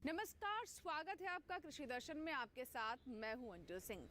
नमस्कार, स्वागत है आपका कृषि दर्शन में। आपके साथ मैं हूं अंजू सिंह।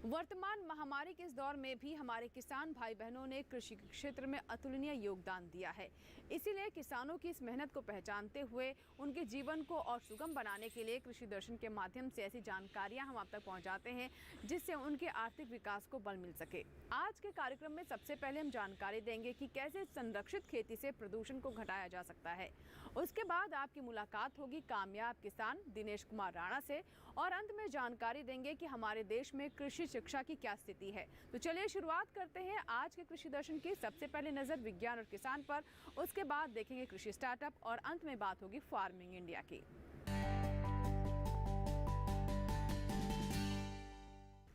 वर्तमान महामारी के इस दौर में भी हमारे किसान भाई बहनों ने कृषि क्षेत्र में अतुलनीय योगदान दिया है। इसीलिए किसानों की इस मेहनत को पहचानते हुए उनके जीवन को और सुगम बनाने के लिए कृषि दर्शन के माध्यम से ऐसी जानकारियां हम आप तक पहुंचाते हैं जिससे उनके आर्थिक विकास को बल मिल सके। आज के कार्यक्रम में सबसे पहले हम जानकारी देंगे कि कैसे संरक्षित खेती से प्रदूषण को घटाया जा सकता है। उसके बाद आपकी मुलाकात होगी कामयाब किसान दिनेश कुमार राणा से और अंत में जानकारी देंगे कि हमारे देश में कृषि शिक्षा की क्या स्थिति है। तो चलिए शुरुआत करते हैं आज के कृषि दर्शन की। सबसे पहले नजर विज्ञान और किसान पर, उसके बाद देखेंगे कृषि स्टार्टअप और अंत में बात होगी फार्मिंग इंडिया की।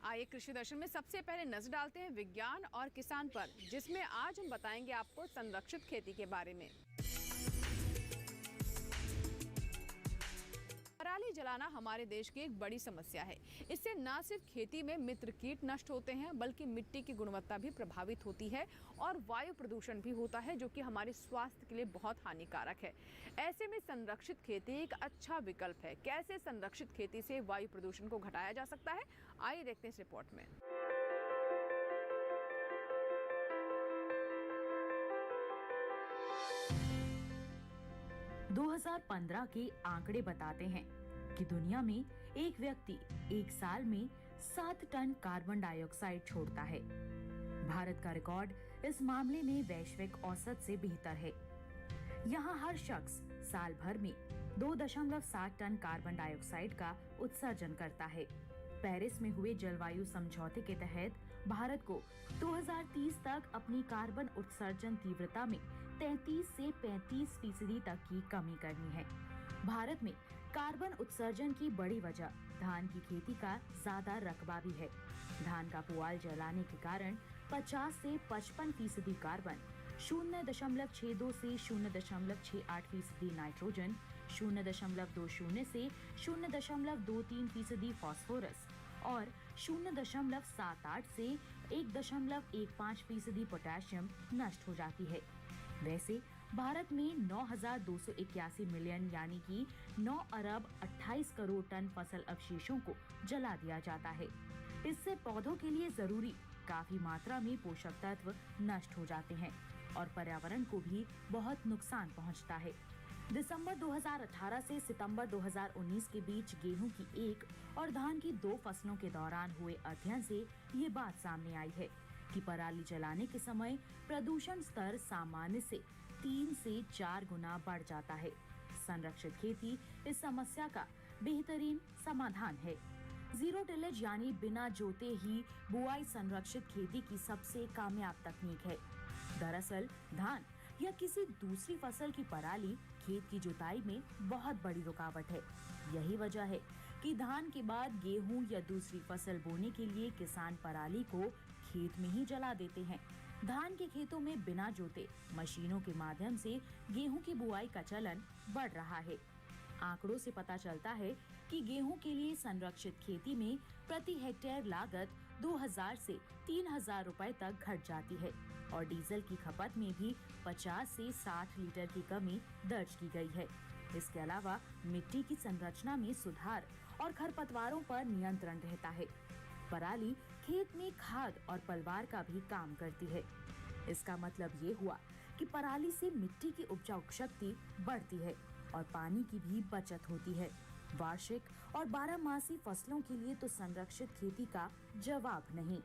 आइए कृषि दर्शन में सबसे पहले नजर डालते हैं विज्ञान और किसान पर, जिसमें आज हम बताएंगे आपको संरक्षित खेती के बारे में। पराली जलाना हमारे देश की एक बड़ी समस्या है। इससे न सिर्फ खेती में मित्र कीट नष्ट होते हैं बल्कि मिट्टी की गुणवत्ता भी प्रभावित होती है और वायु प्रदूषण भी होता है, जो कि हमारे स्वास्थ्य के लिए बहुत हानिकारक है। ऐसे में संरक्षित खेती एक अच्छा विकल्प है। कैसे संरक्षित खेती से वायु प्रदूषण को घटाया जा सकता है, आइए देखते हैं इस रिपोर्ट में। 2015 के आंकड़े बताते हैं कि दुनिया में एक व्यक्ति एक साल में 7 टन कार्बन डाइऑक्साइड छोड़ता है। भारत का रिकॉर्ड इस मामले में वैश्विक औसत से बेहतर है। यहाँ हर शख्स साल भर में 2.7 टन कार्बन डाइऑक्साइड का उत्सर्जन करता है। पेरिस में हुए जलवायु समझौते के तहत भारत को 2030 तक अपनी कार्बन उत्सर्जन तीव्रता में 33 से 35% तक की कमी करनी है। भारत में कार्बन उत्सर्जन की बड़ी वजह धान की खेती का ज्यादा रकबा भी है। धान का पुआल जलाने के कारण 50 से 55% कार्बन, 0.62 से 0.68% नाइट्रोजन, 0.20 से 0.23% फास्फोरस और 0.78 से 1.15% पोटेशियम नष्ट हो जाती है। वैसे भारत में 9,281 मिलियन यानी कि 9 अरब 28 करोड़ टन फसल अवशेषों को जला दिया जाता है। इससे पौधों के लिए जरूरी काफी मात्रा में पोषक तत्व नष्ट हो जाते हैं और पर्यावरण को भी बहुत नुकसान पहुंचता है। दिसंबर 2018 से सितंबर 2019 के बीच गेहूं की 1 और धान की 2 फसलों के दौरान हुए अध्ययन से ये बात सामने आई है कि पराली जलाने के समय प्रदूषण स्तर सामान्य से 3 से 4 गुना बढ़ जाता है। संरक्षित खेती इस समस्या का बेहतरीन समाधान है। जीरो टिलेज यानी बिना जोते ही बुआई संरक्षित खेती की सबसे कामयाब तकनीक है। दरअसल धान या किसी दूसरी फसल की पराली खेत की जुताई में बहुत बड़ी रुकावट है। यही वजह है कि धान के बाद गेहूं या दूसरी फसल बोने के लिए किसान पराली को खेत में ही जला देते हैं। धान के खेतों में बिना जोते मशीनों के माध्यम से गेहूं की बुआई का चलन बढ़ रहा है। आंकड़ों से पता चलता है कि गेहूं के लिए संरक्षित खेती में प्रति हेक्टेयर लागत 2,000 से 3,000 रुपए तक घट जाती है और डीजल की खपत में भी 50 से 60 लीटर की कमी दर्ज की गई है। इसके अलावा मिट्टी की संरचना में सुधार और खरपतवारों पर नियंत्रण रहता है। पराली खेत में खाद और पलवार का भी काम करती है। इसका मतलब ये हुआ कि पराली से मिट्टी की उपजाऊ शक्ति बढ़ती है और पानी की भी बचत होती है। वार्षिक और 12मासी फसलों के लिए तो संरक्षित खेती का जवाब नहीं।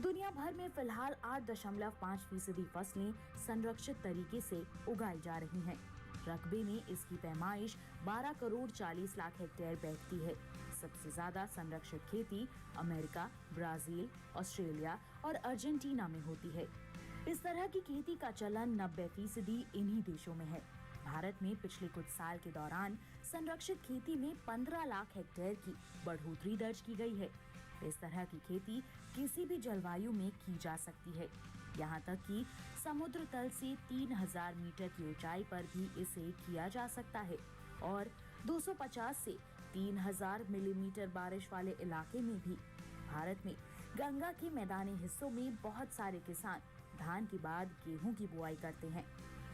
दुनिया भर में फिलहाल 8.5% फसलें संरक्षित तरीके से उगाई जा रही हैं। रकबे में इसकी पैमाइश 12 करोड़ 40 लाख हेक्टेयर बैठती है। सबसे ज्यादा संरक्षित खेती अमेरिका, ब्राजील, ऑस्ट्रेलिया और अर्जेंटीना में होती है। इस तरह की खेती का चलन 90% इन्हीं देशों में है। भारत में पिछले कुछ साल के दौरान संरक्षित खेती में 15 लाख हेक्टेयर की बढ़ोतरी दर्ज की गई है। इस तरह की खेती किसी भी जलवायु में की जा सकती है। यहाँ तक कि समुद्र तल से 3,000 मीटर की ऊंचाई पर भी इसे किया जा सकता है और 250 से 3,000 मिलीमीटर बारिश वाले इलाके में भी। भारत में गंगा के मैदानी हिस्सों में बहुत सारे किसान धान के बाद गेहूं की बुआई करते हैं।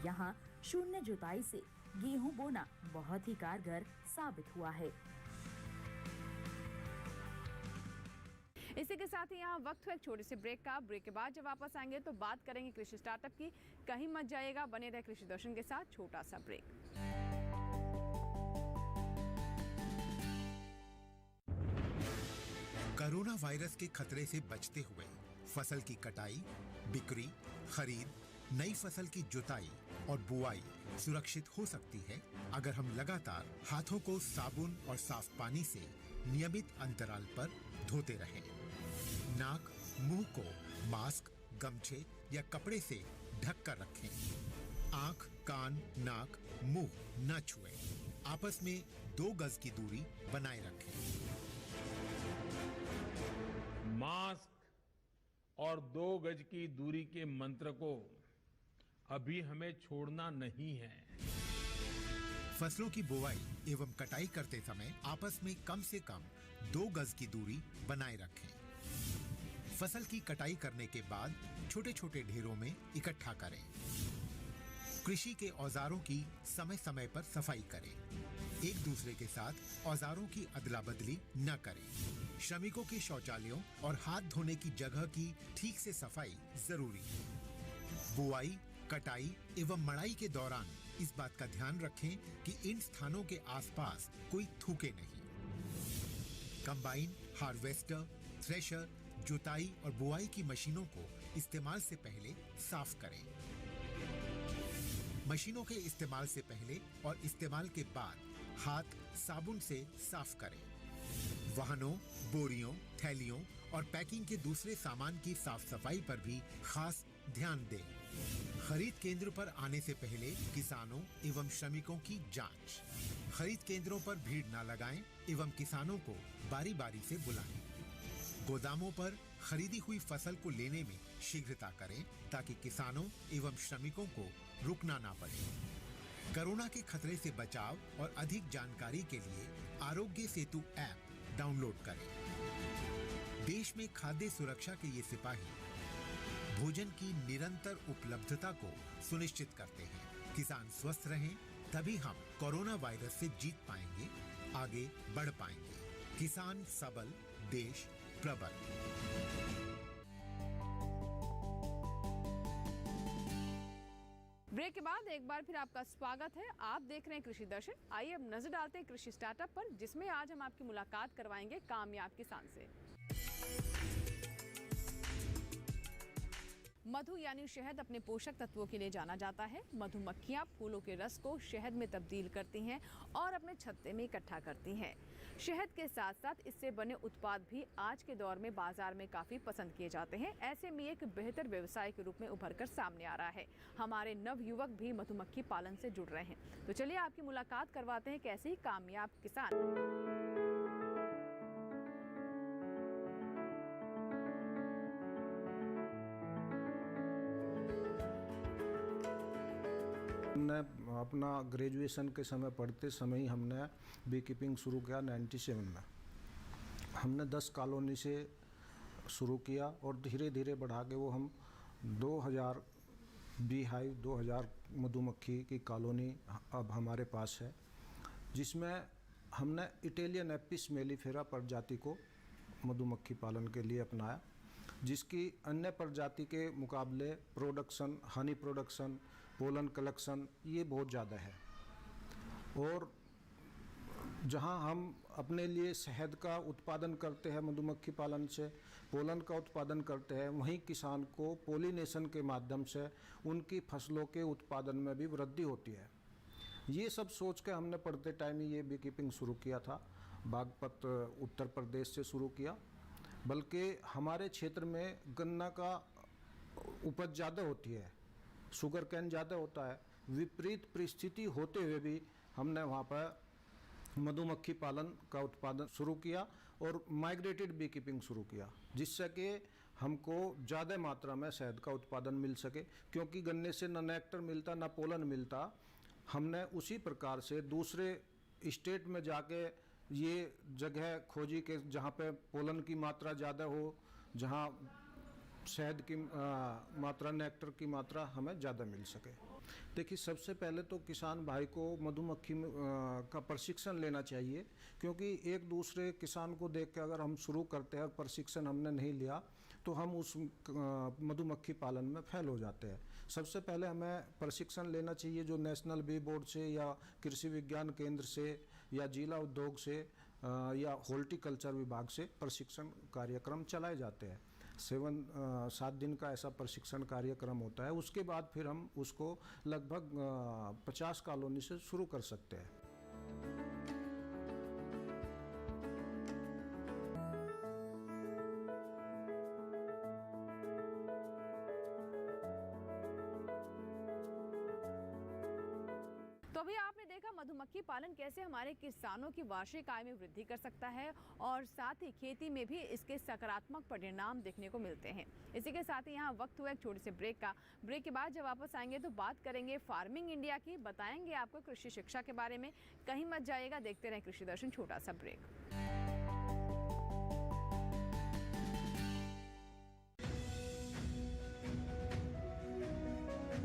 यहाँ शून्य जुताई से गेहूं बोना बहुत ही कारगर साबित हुआ है। इसी के साथ ही यहाँ वक्त हुआ एक छोटे से ब्रेक का। ब्रेक के बाद जब वापस आएंगे तो बात करेंगे कृषि स्टार्टअप की। कहीं मत जाइएगा, बने रहे कृषि दर्शन के साथ। छोटा सा ब्रेक। कोरोना वायरस के खतरे से बचते हुए फसल की कटाई, बिक्री, खरीद, नई फसल की जुताई और बुआई सुरक्षित हो सकती है अगर हम लगातार हाथों को साबुन और साफ पानी से नियमित अंतराल पर धोते रहें। नाक, मुंह को मास्क, गमछे या कपड़े से ढक कर रखें। आंख, कान, नाक, मुंह न छुएं। आपस में 2 गज की दूरी बनाए रखें। मास्क और 2 गज की दूरी के मंत्र को अभी हमें छोड़ना नहीं है। फसलों की बुवाई एवं कटाई करते समय आपस में कम से कम 2 गज की दूरी बनाए रखें। फसल की कटाई करने के बाद छोटे छोटे ढेरों में इकट्ठा करें। कृषि के औजारों की समय समय पर सफाई करें। एक दूसरे के साथ औजारों की अदला बदली न करें। श्रमिकों के शौचालयों और हाथ धोने की जगह की ठीक से सफाई जरूरी है। बुआई, कटाई एवं मड़ाई के दौरान इस बात का ध्यान रखें कि इन स्थानों के आसपास कोई थूके नहीं। कंबाइन, हार्वेस्टर, थ्रेशर, जुताई और बुआई की मशीनों को इस्तेमाल से पहले साफ करें। मशीनों के इस्तेमाल से पहले और इस्तेमाल के बाद हाथ साबुन से साफ करें। वाहनों, बोरियों, थैलियों और पैकिंग के दूसरे सामान की साफ सफाई पर भी खास ध्यान दें। खरीद केंद्र पर आने से पहले किसानों एवं श्रमिकों की जांच। खरीद केंद्रों पर भीड़ न लगाएं एवं किसानों को बारी बारी से बुलाएं। गोदामों पर खरीदी हुई फसल को लेने में शीघ्रता करें ताकि किसानों एवं श्रमिकों को रुकना ना पड़े। कोरोना के खतरे से बचाव और अधिक जानकारी के लिए आरोग्य सेतु ऐप डाउनलोड करें। देश में खाद्य सुरक्षा के ये सिपाही भोजन की निरंतर उपलब्धता को सुनिश्चित करते हैं। किसान स्वस्थ रहें तभी हम कोरोना वायरस से जीत पाएंगे, आगे बढ़ पाएंगे। किसान सबल, देश प्रबल। ब्रेक के बाद एक बार फिर आपका स्वागत है। आप देख रहे हैं कृषि दर्शन। आइए अब नजर डालते हैं कृषि स्टार्टअप पर, जिसमें आज हम आपकी मुलाकात करवाएंगे कामयाब किसान से। मधु यानी शहद अपने पोषक तत्वों के लिए जाना जाता है। मधुमक्खियां फूलों के रस को शहद में तब्दील करती हैं और अपने छत्ते में इकट्ठा करती हैं। शहद के साथ साथ इससे बने उत्पाद भी आज के दौर में बाजार में काफ़ी पसंद किए जाते हैं। ऐसे में एक बेहतर व्यवसाय के रूप में उभर कर सामने आ रहा है। हमारे नवयुवक भी मधुमक्खी पालन से जुड़ रहे हैं। तो चलिए आपकी मुलाकात करवाते हैं कैसे ही कामयाब किसान। हमने अपना ग्रेजुएशन के समय पढ़ते समय ही हमने बी कीपिंग शुरू किया 97 में। हमने 10 कॉलोनी से शुरू किया और धीरे धीरे बढ़ा के वो हम 2000 बी हाइव 2000 मधुमक्खी की कॉलोनी अब हमारे पास है, जिसमें हमने इटालियन एपिस मेलिफेरा प्रजाति को मधुमक्खी पालन के लिए अपनाया, जिसकी अन्य प्रजाति के मुकाबले production, honey production, pollen collection ये बहुत ज़्यादा है। और जहां हम अपने लिए शहद का उत्पादन करते हैं मधुमक्खी पालन से, पोलन का उत्पादन करते हैं, वहीं किसान को पोलिनेशन के माध्यम से उनकी फसलों के उत्पादन में भी वृद्धि होती है। ये सब सोच के हमने पढ़ते टाइम ही ये बी कीपिंग शुरू किया था। बागपत उत्तर प्रदेश से शुरू किया, बल्कि हमारे क्षेत्र में गन्ना का उपज ज़्यादा होती है, शुगर कैन ज़्यादा होता है। विपरीत परिस्थिति होते हुए भी हमने वहाँ पर मधुमक्खी पालन का उत्पादन शुरू किया और माइग्रेटेड बी कीपिंग शुरू किया, जिससे कि हमको ज़्यादा मात्रा में शहद का उत्पादन मिल सके, क्योंकि गन्ने से न नेक्टर मिलता न पोलन मिलता। हमने उसी प्रकार से दूसरे स्टेट में जाके ये जगह खोजी कि जहाँ पे पोलन की मात्रा ज़्यादा हो, जहाँ शहद की मात्रा, नेक्टर की मात्रा हमें ज़्यादा मिल सके। देखिए, सबसे पहले तो किसान भाई को मधुमक्खी का प्रशिक्षण लेना चाहिए, क्योंकि एक दूसरे किसान को देख के अगर हम शुरू करते हैं और प्रशिक्षण हमने नहीं लिया तो हम उस मधुमक्खी पालन में फेल हो जाते हैं। सबसे पहले हमें प्रशिक्षण लेना चाहिए, जो नेशनल बी बोर्ड से या कृषि विज्ञान केंद्र से या जिला उद्योग से या हॉर्टिकल्चर विभाग से प्रशिक्षण कार्यक्रम चलाए जाते हैं। 7 दिन का ऐसा प्रशिक्षण कार्यक्रम होता है। उसके बाद फिर हम उसको लगभग 50 कॉलोनी से शुरू कर सकते हैं। तो अभी आपने देखा मधुमक्खी पालन कैसे हमारे किसानों की वार्षिक आय में वृद्धि कर सकता है और साथ ही खेती में भी इसके सकारात्मक परिणाम देखने को मिलते हैं। इसी के साथ ही यहाँ वक्त हुआ एक छोटे से ब्रेक का। ब्रेक के बाद जब वापस आएंगे तो बात करेंगे फार्मिंग इंडिया की, बताएंगे आपको कृषि शिक्षा के बारे में। कहीं मत जाइएगा, देखते रहें कृषि दर्शन। छोटा सा ब्रेक।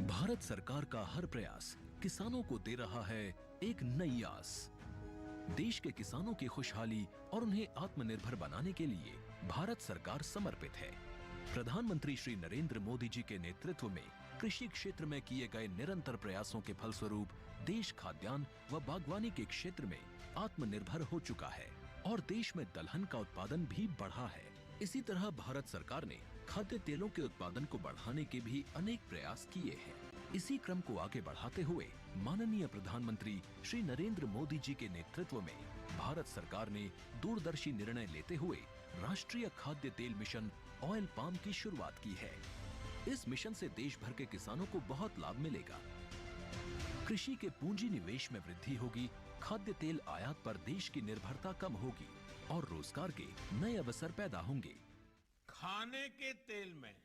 भारत सरकार का हर प्रयास किसानों को दे रहा है एक नई आस। देश के किसानों की खुशहाली और उन्हें आत्मनिर्भर बनाने के लिए भारत सरकार समर्पित है। प्रधानमंत्री श्री नरेंद्र मोदी जी के नेतृत्व में कृषि क्षेत्र में किए गए निरंतर प्रयासों के फलस्वरूप देश खाद्यान्न व बागवानी के क्षेत्र में आत्मनिर्भर हो चुका है और देश में दलहन का उत्पादन भी बढ़ा है। इसी तरह भारत सरकार ने खाद्य तेलों के उत्पादन को बढ़ाने के भी अनेक प्रयास किए हैं। इसी क्रम को आगे बढ़ाते हुए माननीय प्रधानमंत्री श्री नरेंद्र मोदी जी के नेतृत्व में भारत सरकार ने दूरदर्शी निर्णय लेते हुए राष्ट्रीय खाद्य तेल मिशन ऑयल पाम की शुरुआत की है। इस मिशन से देश भर के किसानों को बहुत लाभ मिलेगा। कृषि के पूंजी निवेश में वृद्धि होगी, खाद्य तेल आयात पर देश की निर्भरता कम होगी और रोजगार के नए अवसर पैदा होंगे। खाने के तेल में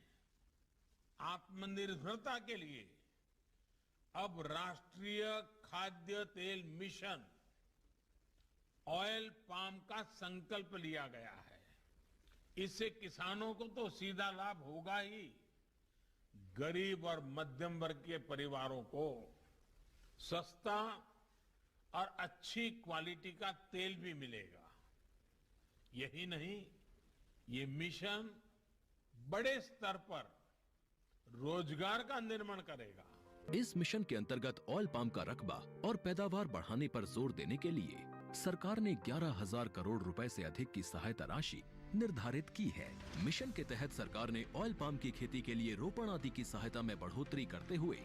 आत्मनिर्भरता के लिए अब राष्ट्रीय खाद्य तेल मिशन ऑयल पाम का संकल्प लिया गया है। इससे किसानों को तो सीधा लाभ होगा ही, गरीब और मध्यम वर्ग के परिवारों को सस्ता और अच्छी क्वालिटी का तेल भी मिलेगा। यही नहीं, ये मिशन बड़े स्तर पर रोजगार का निर्माण करेगा। इस मिशन के अंतर्गत ऑयल पाम का रकबा और पैदावार बढ़ाने पर जोर देने के लिए सरकार ने 11,000 करोड़ रुपए से अधिक की सहायता राशि निर्धारित की है। मिशन के तहत सरकार ने ऑयल पाम की खेती के लिए रोपण आदि की सहायता में बढ़ोतरी करते हुए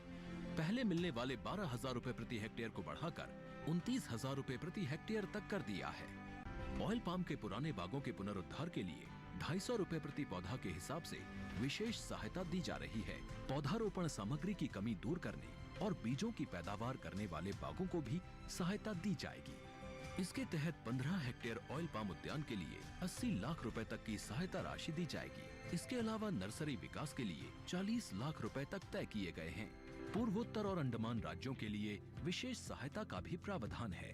पहले मिलने वाले 12,000 रुपए प्रति हेक्टेयर को बढ़ाकर 29,000 रुपए प्रति हेक्टेयर तक कर दिया है। ऑयल पाम के पुराने बागों के पुनरुद्धार के लिए 250 रुपए प्रति पौधा के हिसाब से विशेष सहायता दी जा रही है। पौधारोपण सामग्री की कमी दूर करने और बीजों की पैदावार करने वाले बागों को भी सहायता दी जाएगी। इसके तहत 15 हेक्टेयर ऑयल पाम उद्यान के लिए 80 लाख रुपए तक की सहायता राशि दी जाएगी। इसके अलावा नर्सरी विकास के लिए 40 लाख रुपए तक तय किए गए हैं। पूर्वोत्तर और अंडमान राज्यों के लिए विशेष सहायता का भी प्रावधान है।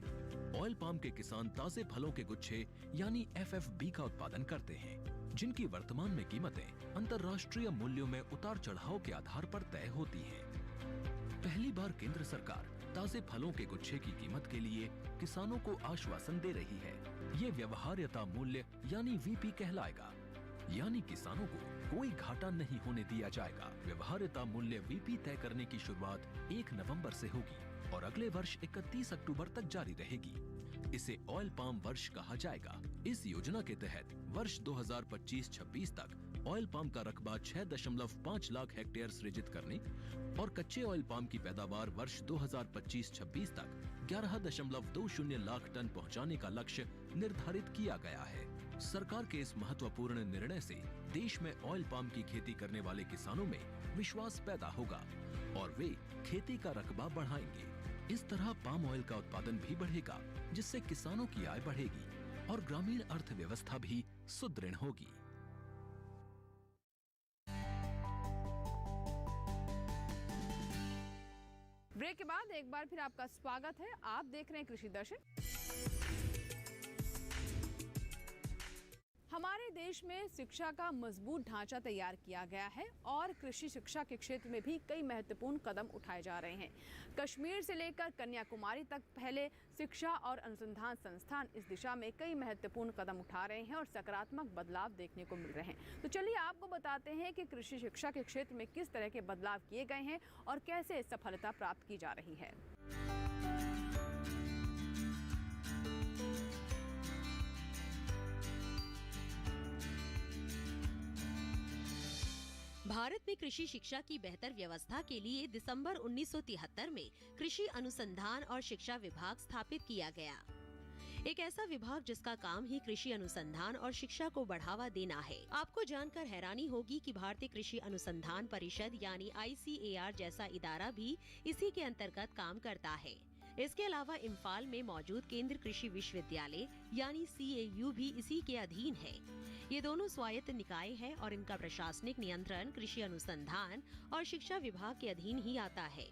ऑयल पाम के किसान ताजे फलों के गुच्छे यानी FFB का उत्पादन करते हैं, जिनकी वर्तमान में कीमतें अंतर्राष्ट्रीय मूल्यों में उतार चढ़ाव के आधार पर तय होती हैं। पहली बार केंद्र सरकार ताजे फलों के गुच्छे की कीमत के लिए किसानों को आश्वासन दे रही है। ये व्यवहार्यता मूल्य यानी VP कहलाएगा, यानी किसानों को कोई घाटा नहीं होने दिया जाएगा। व्यवहार्यता मूल्य VP तय करने की शुरुआत 1 नवंबर से होगी और अगले वर्ष 31 अक्टूबर तक जारी रहेगी। इसे ऑयल पाम वर्ष कहा जाएगा। इस योजना के तहत वर्ष 2025-26 तक ऑयल पाम का रकबा 6.5 लाख हेक्टेयर सृजित करने और कच्चे ऑयल पाम की पैदावार वर्ष 2025-26 तक 11.20 लाख टन पहुंचाने का लक्ष्य निर्धारित किया गया है। सरकार के इस महत्वपूर्ण निर्णय से देश में ऑयल पाम की खेती करने वाले किसानों में विश्वास पैदा होगा और वे खेती का रकबा बढ़ाएंगे। इस तरह पाम ऑयल का उत्पादन भी बढ़ेगा, जिससे किसानों की आय बढ़ेगी और ग्रामीण अर्थव्यवस्था भी सुदृढ़ होगी। ब्रेक के बाद एक बार फिर आपका स्वागत है। आप देख रहे हैं कृषि दर्शन। हमारे देश में शिक्षा का मजबूत ढांचा तैयार किया गया है और कृषि शिक्षा के क्षेत्र में भी कई महत्वपूर्ण कदम उठाए जा रहे हैं। कश्मीर से लेकर कन्याकुमारी तक पहले शिक्षा और अनुसंधान संस्थान इस दिशा में कई महत्वपूर्ण कदम उठा रहे हैं और सकारात्मक बदलाव देखने को मिल रहे हैं। तो चलिए आपको बताते हैं कि कृषि शिक्षा के क्षेत्र में किस तरह के बदलाव किए गए हैं और कैसे सफलता प्राप्त की जा रही है। भारत में कृषि शिक्षा की बेहतर व्यवस्था के लिए दिसंबर 1973 में कृषि अनुसंधान और शिक्षा विभाग स्थापित किया गया। एक ऐसा विभाग जिसका काम ही कृषि अनुसंधान और शिक्षा को बढ़ावा देना है। आपको जानकर हैरानी होगी कि भारतीय कृषि अनुसंधान परिषद यानी ICAR जैसा इदारा भी इसी के अंतर्गत काम करता है। इसके अलावा इम्फाल में मौजूद केंद्र कृषि विश्वविद्यालय यानी CAU भी इसी के अधीन है। ये दोनों स्वायत्त निकाय है और इनका प्रशासनिक नियंत्रण कृषि अनुसंधान और शिक्षा विभाग के अधीन ही आता है।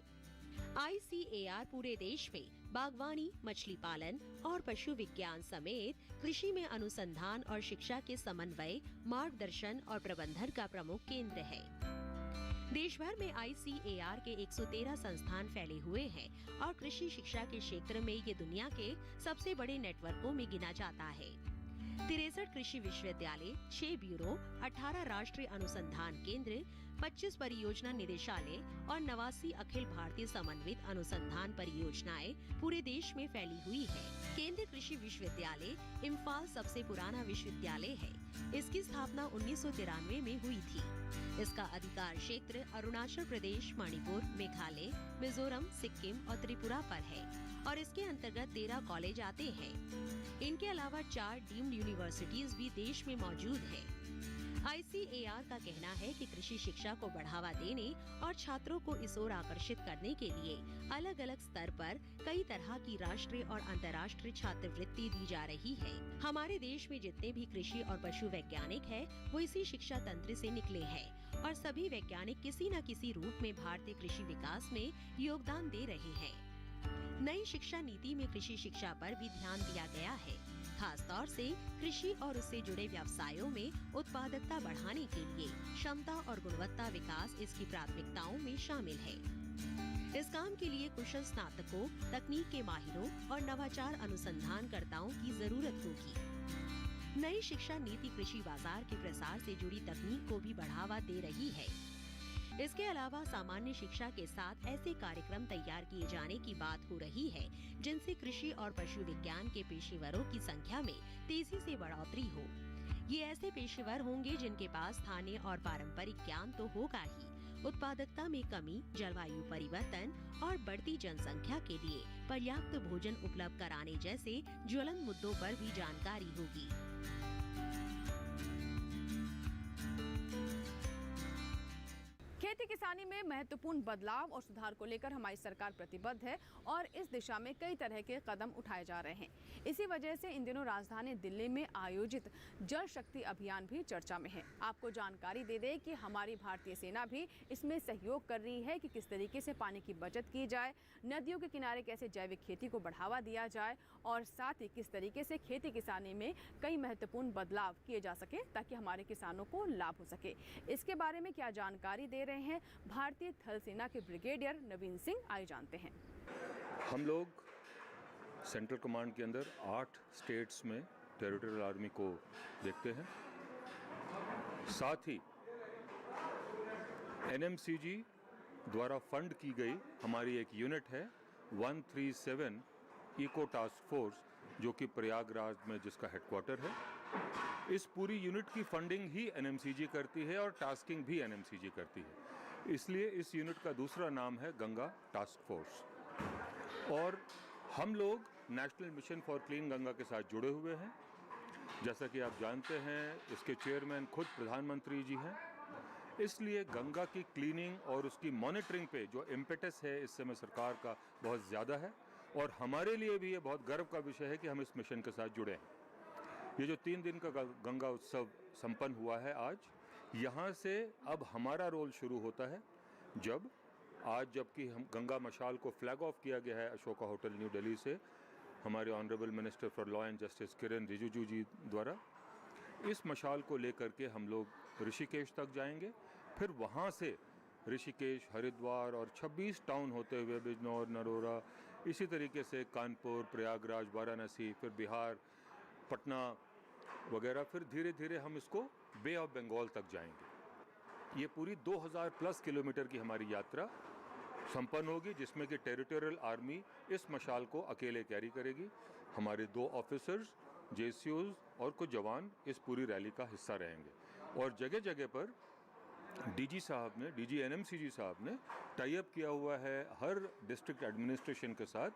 ICAR पूरे देश में बागवानी, मछली पालन और पशु विज्ञान समेत कृषि में अनुसंधान और शिक्षा के समन्वय, मार्गदर्शन और प्रबंधन का प्रमुख केंद्र है। देश भर में ICAR के 113 संस्थान फैले हुए हैं और कृषि शिक्षा के क्षेत्र में ये दुनिया के सबसे बड़े नेटवर्कों में गिना जाता है। 63 कृषि विश्वविद्यालय, 6 ब्यूरो, 18 राष्ट्रीय अनुसंधान केंद्र, 25 परियोजना निदेशालय और 89 अखिल भारतीय समन्वित अनुसंधान परियोजनाएं पूरे देश में फैली हुई है। केंद्रीय कृषि विश्वविद्यालय इम्फाल सबसे पुराना विश्वविद्यालय है। इसकी स्थापना 1993 में हुई थी। इसका अधिकार क्षेत्र अरुणाचल प्रदेश, मणिपुर, मेघालय, मिजोरम, सिक्किम और त्रिपुरा पर है और इसके अंतर्गत 13 कॉलेज आते हैं। इनके अलावा 4 डीम्ड यूनिवर्सिटीज भी देश में मौजूद है। ICAR का कहना है कि कृषि शिक्षा को बढ़ावा देने और छात्रों को इस ओर आकर्षित करने के लिए अलग अलग स्तर पर कई तरह की राष्ट्रीय और अंतर्राष्ट्रीय छात्रवृत्ति दी जा रही है। हमारे देश में जितने भी कृषि और पशु वैज्ञानिक हैं, वो इसी शिक्षा तंत्र से निकले हैं और सभी वैज्ञानिक किसी न किसी रूप में भारतीय कृषि विकास में योगदान दे रहे हैं। नई शिक्षा नीति में कृषि शिक्षा पर भी ध्यान दिया गया है। खास तौर से कृषि और उससे जुड़े व्यवसायों में उत्पादकता बढ़ाने के लिए क्षमता और गुणवत्ता विकास इसकी प्राथमिकताओं में शामिल है। इस काम के लिए कुशल स्नातकों, तकनीक के माहिरों और नवाचार अनुसंधानकर्ताओं की जरूरत होगी। नई शिक्षा नीति कृषि बाजार के प्रसार से जुड़ी तकनीक को भी बढ़ावा दे रही है। इसके अलावा सामान्य शिक्षा के साथ ऐसे कार्यक्रम तैयार किए जाने की बात हो रही है जिनसे कृषि और पशु विज्ञान के पेशेवरों की संख्या में तेजी से बढ़ोतरी हो। ये ऐसे पेशेवर होंगे जिनके पास स्थानीय और पारंपरिक ज्ञान तो होगा ही, उत्पादकता में कमी, जलवायु परिवर्तन और बढ़ती जनसंख्या के लिए पर्याप्त भोजन उपलब्ध कराने जैसे ज्वलंत मुद्दों पर भी जानकारी होगी। खेती किसानी में महत्वपूर्ण बदलाव और सुधार को लेकर हमारी सरकार प्रतिबद्ध है और इस दिशा में कई तरह के कदम उठाए जा रहे हैं। इसी वजह से इन दिनों राजधानी दिल्ली में आयोजित जल शक्ति अभियान भी चर्चा में है। आपको जानकारी दे दें कि हमारी भारतीय सेना भी इसमें सहयोग कर रही है कि किस तरीके से पानी की बचत की जाए, नदियों के किनारे कैसे जैविक खेती को बढ़ावा दिया जाए और साथ ही किस तरीके से खेती किसानी में कई महत्वपूर्ण बदलाव किए जा सके ताकि हमारे किसानों को लाभ हो सके। इसके बारे में क्या जानकारी दे रहे हैं भारतीय थल सेना के ब्रिगेडियर नवीन सिंह, आइए जानते हैं। हम लोग सेंट्रल कमांड के अंदर 8 स्टेट्स में टेरिटोरियल आर्मी को देखते हैं। साथ ही NMCG द्वारा फंड की गई हमारी एक यूनिट है 137 इको टास्क फोर्स, जो कि प्रयागराज में जिसका हेडक्वार्टर है। इस पूरी यूनिट की फंडिंग ही NMCG करती है और टास्किंग भी NMCG करती है। इसलिए इस यूनिट का दूसरा नाम है गंगा टास्क फोर्स। और हम लोग national mission for clean Ganga के साथ जुड़े हुए हैं। जैसा कि आप जानते हैं, इसके चेयरमैन खुद प्रधानमंत्री जी हैं। इसलिए गंगा की क्लीनिंग और उसकी मॉनिटरिंग पे जो इम्पेटस है इस समय सरकार का बहुत ज़्यादा है और हमारे लिए भी ये बहुत गर्व का विषय है कि हम इस मिशन के साथ जुड़े हैं। ये जो 3 दिन का गंगा उत्सव संपन्न हुआ है आज, यहाँ से अब हमारा रोल शुरू होता है। जबकि हम गंगा मशाल को फ्लैग ऑफ किया गया है अशोका होटल न्यू दिल्ली से हमारे honourable minister for law and justice Kiren Rijiju ji द्वारा। इस मशाल को लेकर के हम लोग ऋषिकेश तक जाएंगे, फिर वहाँ से ऋषिकेश, हरिद्वार और 26 टाउन होते हुए बिजनौर, नरोरा, इसी तरीके से कानपुर, प्रयागराज, वाराणसी, फिर बिहार, पटना वगैरह, फिर धीरे धीरे हम इसको बे ऑफ बंगाल तक जाएंगे। ये पूरी 2000 प्लस किलोमीटर की हमारी यात्रा संपन्न होगी, जिसमें कि टेरिटोरियल आर्मी इस मशाल को अकेले कैरी करेगी। हमारे 2 ऑफिसर्स, जेसीओज और कुछ जवान इस पूरी रैली का हिस्सा रहेंगे। और जगह जगह पर डीजी साहब ने, डीजी एनएमसीजी साहब ने टाई अप किया हुआ है हर डिस्ट्रिक्ट एडमिनिस्ट्रेशन के साथ।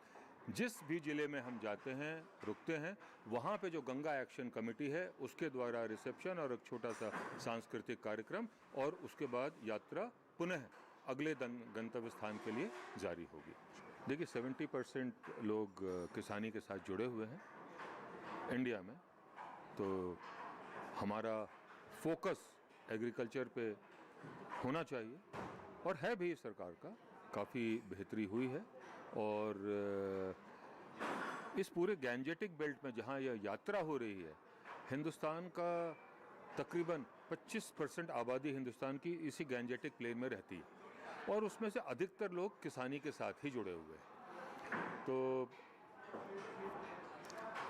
जिस भी ज़िले में हम जाते हैं, रुकते हैं, वहाँ पे जो गंगा एक्शन कमेटी है उसके द्वारा रिसेप्शन और एक छोटा सा सांस्कृतिक कार्यक्रम, और उसके बाद यात्रा पुनः अगले गंतव्य स्थान के लिए जारी होगी। देखिए 70% लोग किसानी के साथ जुड़े हुए हैं इंडिया में, तो हमारा फोकस एग्रीकल्चर पे होना चाहिए, और है भी सरकार का, काफ़ी बेहतरी हुई है। और इस पूरे गैंजेटिक बेल्ट में जहाँ यह यात्रा हो रही है, हिंदुस्तान का तकरीबन 25% आबादी हिंदुस्तान की इसी गैंजेटिक प्लेन में रहती है, और उसमें से अधिकतर लोग किसानी के साथ ही जुड़े हुए हैं। तो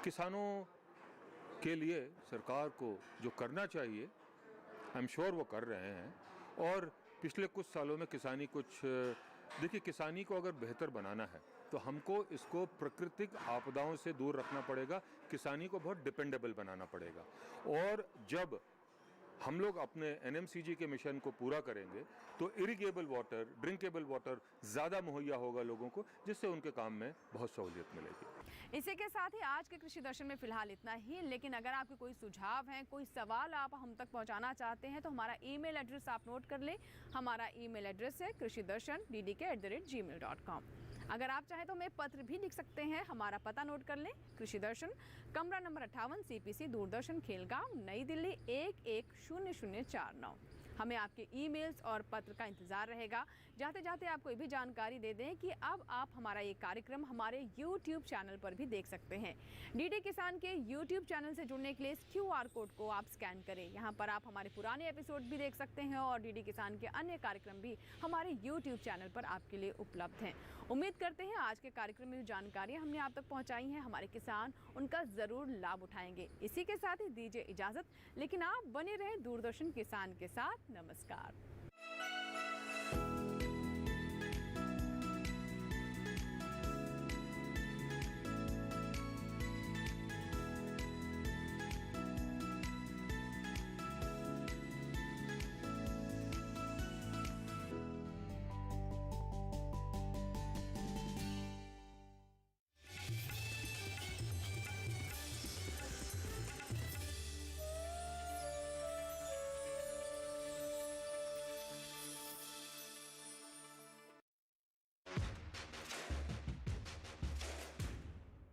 किसानों के लिए सरकार को जो करना चाहिए, आई एम श्योर वो कर रहे हैं। और पिछले कुछ सालों में किसानी देखिए, किसानी को अगर बेहतर बनाना है तो हमको इसको प्राकृतिक आपदाओं से दूर रखना पड़ेगा, किसानी को बहुत डिपेंडेबल बनाना पड़ेगा। और जब हम लोग अपने एनएमसीजी के मिशन को पूरा करेंगे तो इरिगेबल वाटर, ड्रिंकेबल वाटर ज़्यादा मुहैया होगा लोगों को, जिससे उनके काम में बहुत सहूलियत मिलेगी। इसी के साथ ही आज के कृषि दर्शन में फिलहाल इतना ही। लेकिन अगर आपके कोई सुझाव हैं, कोई सवाल आप हम तक पहुंचाना चाहते हैं, तो हमारा ईमेल एड्रेस आप नोट कर लें। हमारा ईमेल एड्रेस है krishidarshan@ddk.com। अगर आप चाहें तो हमें पत्र भी लिख सकते हैं। हमारा पता नोट कर लें, कृषि दर्शन, कमरा नंबर 58, CPC, दूरदर्शन, खेलगांव, नई दिल्ली 110049। हमें आपके ईमेल्स और पत्र का इंतज़ार रहेगा। जाते जाते आपको ये भी जानकारी दे दें कि अब आप हमारा ये कार्यक्रम हमारे YouTube चैनल पर भी देख सकते हैं। डीडी किसान के YouTube चैनल से जुड़ने के लिए इस QR कोड को आप स्कैन करें। यहाँ पर आप हमारे पुराने एपिसोड भी देख सकते हैं, और डीडी किसान के अन्य कार्यक्रम भी हमारे YouTube चैनल पर आपके लिए उपलब्ध हैं। उम्मीद करते हैं आज के कार्यक्रम में जो जानकारियाँ हमने आप तक पहुँचाई हैं, हमारे किसान उनका ज़रूर लाभ उठाएंगे। इसी के साथ ही दीजिए इजाज़त, लेकिन आप बने रहें दूरदर्शन किसान के साथ। नमस्कार।